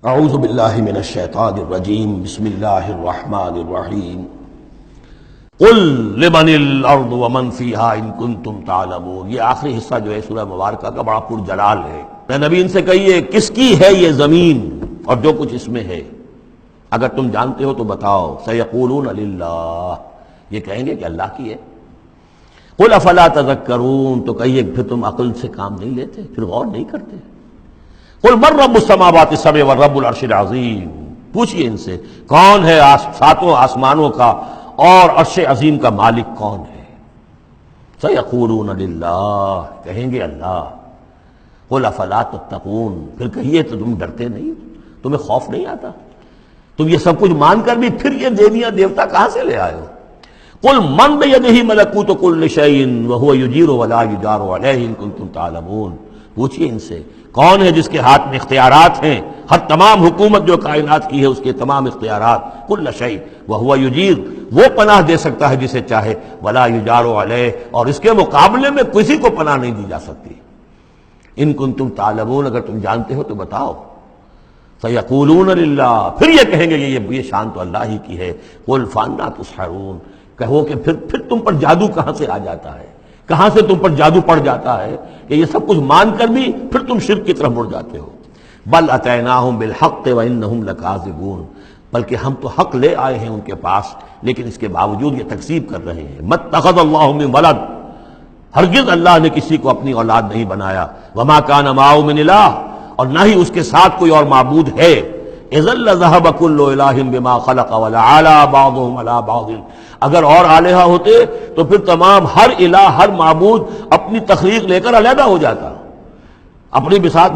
اعوذ باللہ من الشیطان الرجیم بسم اللہ الرحمن الرحیم قل لمن الارض ومن فیہا ان کنتم تعلمون۔ یہ آخری حصہ جو ہے سورہ مبارکہ کا بڑا پرجلال ہے۔ اے نبی ان سے کہیے کس کی ہے یہ زمین اور جو کچھ اس میں ہے، اگر تم جانتے ہو تو بتاؤ۔ سیقولون للہ، یہ کہیں گے کہ اللہ کی ہے۔ قل افلا تذکرون، تو کہیے پھر تم عقل سے کام نہیں لیتے، پھر غور نہیں کرتے۔ قل من رب السماوات السبع والرب العرش العظیم، پوچھئے ان سے کون ہے ساتوں آسمانوں کا اور عرش عظیم کا مالک کون ہے؟ سیقولون للہ، کہیں گے اللہ۔ قل افلا تتقون، پھر کہیے تو تم ڈرتے نہیں، تمہیں خوف نہیں آتا؟ تم یہ سب کچھ مان کر بھی پھر یہ دیویاں دیوتا کہاں سے لے آئے ہو؟ قل من بیدہ ملکوت کل شیء وہو یجیر ولا یجار علیہ ان کنتم تعلمون، پوچھئے ان سے کون ہے جس کے ہاتھ میں اختیارات ہیں، ہر تمام حکومت جو کائنات کی ہے اس کے تمام اختیارات، کل شیء وہو یجیر، وہ پناہ دے سکتا ہے جسے چاہے، ولا یجار علیہ، اور اس کے مقابلے میں کسی کو پناہ نہیں دی جا سکتی۔ ان کنتم تعلمون، اگر تم جانتے ہو تو بتاؤ۔ سیقولون للہ، پھر یہ کہیں گے یہ شان تو اللہ ہی کی ہے۔ قل فانا تسحرون، کہو کہ پھر تم پر جادو کہاں سے آ جاتا ہے، کہاں سے تم پر جادو پڑ جاتا ہے کہ یہ سب کچھ مان کر بھی پھر تم شرک کی طرف مڑ جاتے ہو۔ بل اتیناہم بالحق وانہم لکاذبون، بلکہ ہم تو حق لے آئے ہیں ان کے پاس، لیکن اس کے باوجود یہ تکذیب کر رہے ہیں۔ متخذ اللہ من ولد، ہرگز اللہ نے کسی کو اپنی اولاد نہیں بنایا۔ وما کان معہ من الہ، اور نہ ہی اس کے ساتھ کوئی اور معبود ہے۔ اذا لذهب كل الہ بما خلق ولعلى بعضهم على بعض، اگر اور الہہ ہوتے تو پھر تمام ہر الہ، ہر معبود اپنی تخلیق لے کر علیحدہ ہو جاتا، اپنی بساط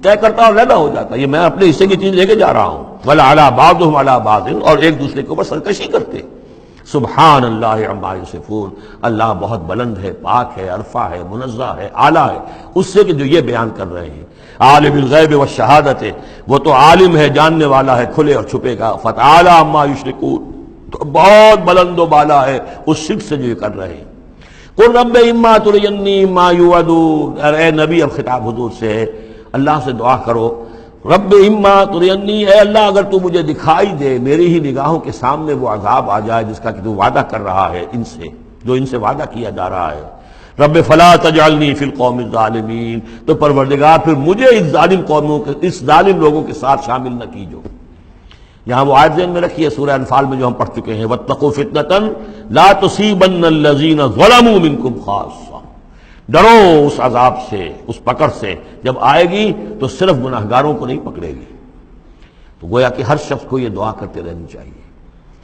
طے کرتا اور علیحدہ ہو جاتا۔ یہ میں اپنے حصے کی چیز لے کے جا رہا ہوں۔ وَلَعَلَىٰ بَعْضُهُمْ عَلَىٰ بَعْضٍ، اور ایک دوسرے کے اوپر سرکشی کرتے۔ سبحان اللہ عما یصفون، اللہ بہت بلند ہے، پاک ہے، عرفہ ہے، منزہ ہے، اعلیٰ ہے اس سے کہ جو یہ بیان کر رہے ہیں۔ عالم الغیب والشہادت، وہ تو عالم ہے، جاننے والا ہے کھلے اور چھپے کا۔ فتعالی عما یشرکون، تو بہت بلند و بالا ہے اس شرک سے جو یہ کر رہے ہیں۔ قل رب اما ترینی ما یوعدون، اے نبی اب خطاب حضور سے ہے، اللہ سے دعا کرو رب اما ترینی، اے اللہ اگر تو مجھے دکھائی دے، میری ہی نگاہوں کے سامنے وہ عذاب آ جائے جس کا کہ تو وعدہ کر رہا ہے ان سے، جو ان سے وعدہ کیا جا رہا ہے۔ رب فلا تجعلنی فی القوم الظالمین، تو پروردگار پھر مجھے اس ظالم قوموں کے، اس ظالم لوگوں کے ساتھ شامل نہ کیجو۔ یہاں وہ آیت ذہن میں رکھیے سورہ انفال میں جو ہم پڑھ چکے ہیں، واتقوا فتنة لا تصیبن الذین ظلموا منکم خاصہ، ڈرو اس عذاب سے، اس پکڑ سے، جب آئے گی تو صرف گناہگاروں کو نہیں پکڑے گی۔ تو گویا کہ ہر شخص کو یہ دعا کرتے رہنی چاہیے۔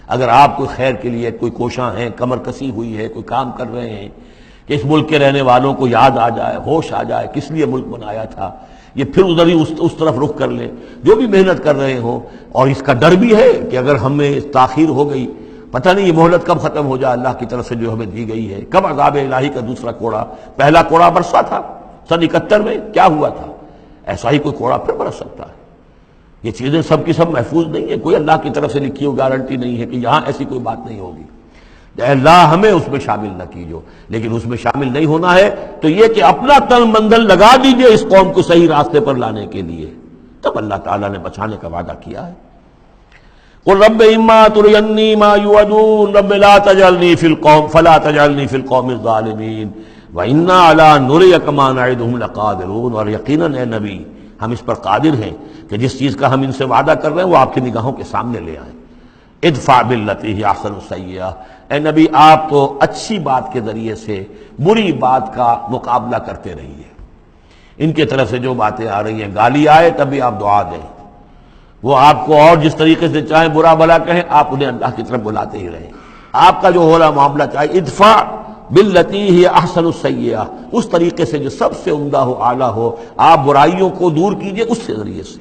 اگر آپ کوئی خیر کے لیے کوئی کوشاں ہیں، کمر کسی ہوئی ہے، کوئی کام کر رہے ہیں کہ اس ملک کے رہنے والوں کو یاد آ جائے، ہوش آ جائے کس لیے ملک بنایا تھا، یہ پھر ادھر ہی اس طرف رخ کر لیں، جو بھی محنت کر رہے ہوں، اور اس کا ڈر بھی ہے کہ اگر ہمیں تاخیر ہو گئی، پتہ نہیں یہ مہلت کب ختم ہو جائے اللہ کی طرف سے جو ہمیں دی گئی ہے، کب عذاب الہی کا دوسرا کوڑا، پہلا کوڑا برسا تھا سن 71 میں، کیا ہوا تھا، ایسا ہی کوئی کوڑا پھر برس سکتا ہے۔ یہ چیزیں سب کی سب محفوظ نہیں ہیں، کوئی اللہ کی طرف سے لکھی ہوئی گارنٹی نہیں ہے کہ یہاں ایسی کوئی بات نہیں ہوگی۔ اے اللہ ہمیں اس میں شامل نہ کیجو، لیکن اس میں شامل نہیں ہونا ہے تو یہ کہ اپنا تن مندل لگا دیجئے اس قوم کو صحیح راستے پر لانے کے لیے، تب اللہ تعالیٰ نے بچانے کا وعدہ کیا ہے۔ قل رب اما ترینی ما یوعدون رب لا تجعلنی فی القوم فلا تجعلنی فی القوم الظالمین وانا علی نریک ما نعدہم لقادرون، اور یقیناً اے نبی ہم اس پر قادر ہیں کہ جس چیز کا ہم ان سے وعدہ کر رہے ہیں وہ آپ کی نگاہوں کے سامنے لے آئیں۔ ادفع باللتی ہی احسن السیئہ، اے نبی آپ تو اچھی بات کے ذریعے سے بری بات کا مقابلہ کرتے رہیے۔ ان کی طرف سے جو باتیں آ رہی ہیں، گالی آئے تب بھی آپ دعا دیں، وہ آپ کو اور جس طریقے سے چاہیں برا بھلا کہیں، آپ انہیں اللہ کی طرف بلاتے ہی رہیں۔ آپ کا جو ہو رہا معاملہ چاہے ادفع باللتی ہی احسن السیئہ، اس طریقے سے جو سب سے عمدہ ہو، اعلیٰ ہو، آپ برائیوں کو دور کیجئے اس کے ذریعے سے۔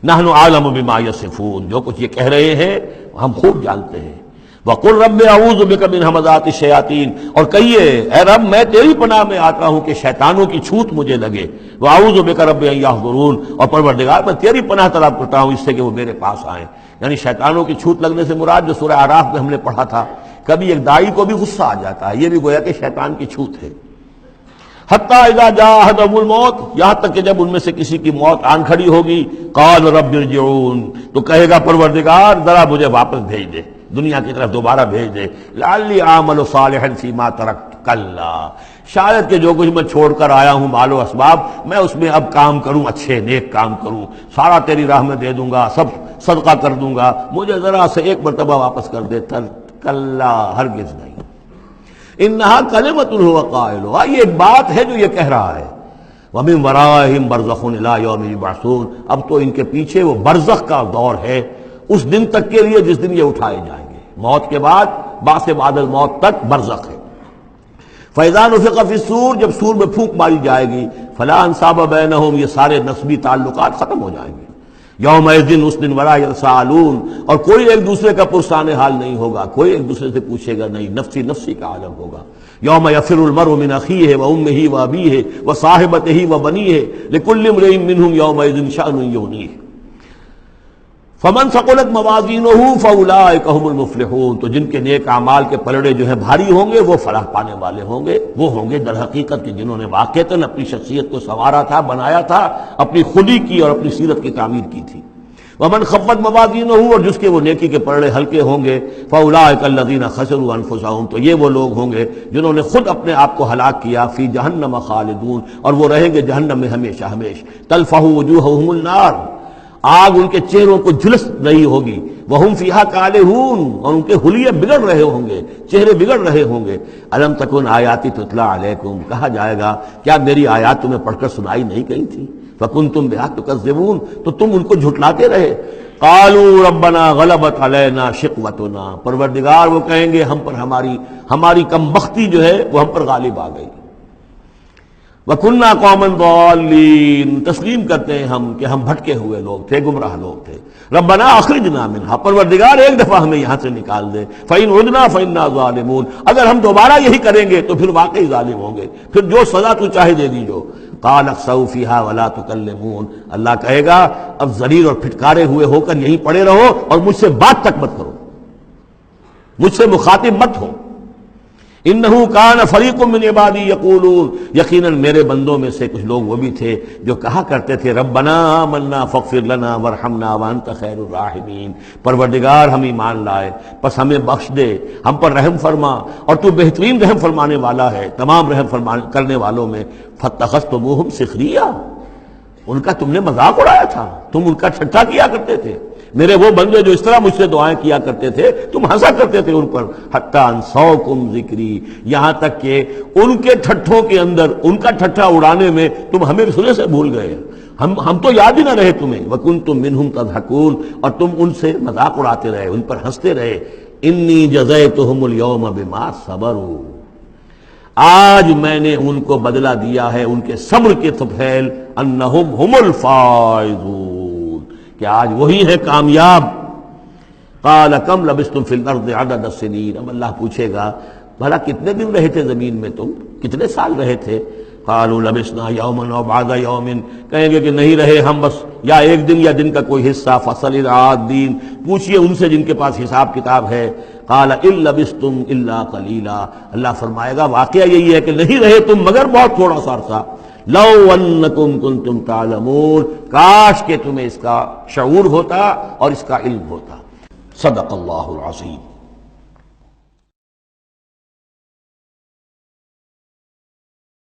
نحن عالم بما یصفون، جو کچھ یہ کہہ رہے ہیں ہم خوب جانتے ہیں۔ وقل رب اعوذ بک من ہمزات الشیاطین، اور کہیے اے رب میں تیری پناہ میں آتا ہوں کہ شیطانوں کی چھوت مجھے لگے۔ واعوذ بک رب ان یحضرون، اور پروردگار میں تیری پناہ طلب کرتا ہوں اس سے کہ وہ میرے پاس آئیں۔ یعنی شیطانوں کی چھوت لگنے سے مراد جو سورہ اعراف میں ہم نے پڑھا تھا، کبھی ایک داعی کو بھی غصہ آ جاتا ہے، یہ بھی گویا کہ شیطان کی چھوت ہے۔ حتیٰ اذا جاء احدهم الموت، یہاں تک کہ جب ان میں سے کسی کی موت آن کھڑی ہوگی، قال رب ارجعون، تو کہے گا پروردگار ذرا مجھے واپس بھیج دے، دنیا کی طرف دوبارہ بھیج دے، لعلی اعمل صالحا فیما ترکت، کلا، شاید کہ جو کچھ میں چھوڑ کر آیا ہوں مال و اسباب، میں اس میں اب کام کروں، اچھے نیک کام کروں، سارا تیری راہ میں دے دوں گا، سب صدقہ کر دوں گا، مجھے ذرا سے ایک مرتبہ واپس کر دے۔ کلا، ہرگز نہیں، انہا کلمۃ هو قائلھا، یہ ایک بات ہے جو یہ کہہ رہا ہے، ومن ورائہم برزخ الی یوم یبعثون، اب تو ان کے پیچھے وہ برزخ کا دور ہے، اس دن تک کے لیے جس دن یہ اٹھائے جائیں گے، موت کے بعد، بعث بعد الموت تک برزخ ہے۔ فَإِذَا نُفِخَ فِي الصُّورِ، جب سور میں پھونک ماری جائے گی، فَلَا أَنْسَابَ بَيْنَهُمْ، یہ سارے نسبی تعلقات ختم ہو جائیں گے، یومئذ، اس دن، ولا یتساءلون، اور کوئی ایک دوسرے کا پرسان حال نہیں ہوگا، کوئی ایک دوسرے سے پوچھے گا نہیں، نفسی نفسی کا عالم ہوگا۔ یوم یفر المرء من اخیہ وامہ وابیہ وصاحبتہ وبنیہ لکل امرئ منہم یومئذ شأن یغنیہ، فمن ثقلت موازینہ فاولئک هم المفلحون، تو جن کے نیک اعمال کے پلڑے جو ہیں بھاری ہوں گے وہ فلاح پانے والے ہوں گے، وہ ہوں گے در حقیقت کہ جنہوں نے واقعتاً اپنی شخصیت کو سنوارا تھا، بنایا تھا، اپنی خودی کی اور اپنی سیرت کی تعمیر کی تھی۔ ومن خفت موازینہ، اور جس کے وہ نیکی کے پلڑے ہلکے ہوں گے، فاولئک الذین خسروا انفسهم، تو یہ وہ لوگ ہوں گے جنہوں نے خود اپنے آپ کو ہلاک کیا، فی جہنم خالدون، اور وہ رہیں گے جہنم میں ہمیشہ ہمیش، تلفح وجوہہم النار، آگ ان کے چہروں کو جھلس رہی ہوگی، وہم فیہا کالہون، اور ان کے حلیے بگڑ رہے ہوں گے، چہرے بگڑ رہے ہوں گے۔ الم تکن آیاتی تتلی علیکم، کہا جائے گا کیا میری آیات تمہیں پڑھ کر سنائی نہیں گئی تھی؟ فکنتم بہا تکذبون، تو تم ان کو جھٹلاتے رہے۔ قالوا ربنا غلبت علینا شقوتنا، پروردگار وہ کہیں گے ہم پر ہماری کم بختی جو ہے وہ ہم پر غالب آ گئی۔ وَكُنَّا قَوْمًا ضَالِّينَ، تسلیم کرتے ہیں ہم کہ ہم بھٹکے ہوئے لوگ تھے، گمراہ لوگ تھے۔ ربنا اخرجنا منہا، پروردگار ایک دفعہ ہمیں یہاں سے نکال دے، فَإِنْ عُدْنَا فَإِنَّا ظَالِمُونَ، اگر ہم دوبارہ یہی کریں گے تو پھر واقعی ظالم ہوں گے، پھر جو سزا تو چاہے دے دیجو۔ قَالَ اخْسَئُوا فِيهَا وَلَا تُكَلِّمُونَ، اللہ کہے گا اب ذلیل اور پھٹکارے ہوئے ہو کر یہیں پڑے رہو اور مجھ سے بات تک مت کرو، مجھ سے مخاطب مت ہو۔ انہو کان فریق من عبادی یقولون، یقیناً میرے بندوں میں سے کچھ لوگ وہ بھی تھے جو کہا کرتے تھے ربنا آمنا فاغفر لنا وارحمنا وانت خیر الراحمین، پروردگار ہم ایمان لائے پس ہمیں بخش دے، ہم پر رحم فرما، اور تو بہترین رحم فرمانے والا ہے تمام رحم کرنے والوں میں۔ فاتخذتموہم سخریا، ان کا تم نے مذاق اڑایا تھا، تم ان کا ٹھٹھا کیا کرتے تھے، میرے وہ بندے جو اس طرح مجھ سے دعائیں کیا کرتے تھے تم ہنسا کرتے تھے ان پر۔ حتی انسوکم ذکری، یہاں تک کہ ان کے ٹھٹھوں کے اندر، ان کا ٹھٹھا اڑانے میں تم ہمیں سرے سے بھول گئے، ہم تو یاد ہی نہ رہے تمہیں۔ وکنتم منہم تضحکون، اور تم ان سے مذاق اڑاتے رہے، ان پر ہنستے رہے۔ انی جزیتہم اليوم بما صبروا، آج میں نے ان کو بدلہ دیا ہے ان کے صبر کے طفیل، انہم ہم الفائزون، کہ آج وہی ہے کامیاب۔ قال کم لبثتم فی الارض عدد السنین، اب اللہ پوچھے گا بھلا کتنے دن رہے تھے زمین میں، تم کتنے سال رہے تھے؟ قالوا لبثنا یوما او بعض یوم، کہیں گے کہ نہیں رہے ہم بس یا ایک دن یا دن کا کوئی حصہ۔ فصل العادین، پوچھئے ان سے جن کے پاس حساب کتاب ہے۔ قال ان لبثتم الا قلیلا، اللہ فرمائے گا واقعہ یہی ہے کہ نہیں رہے تم مگر بہت تھوڑا سا عرصہ۔ لو انکم کنتم تعلمون، کاش کہ تمہیں اس کا شعور ہوتا اور اس کا علم ہوتا۔ صدق اللہ العظیم۔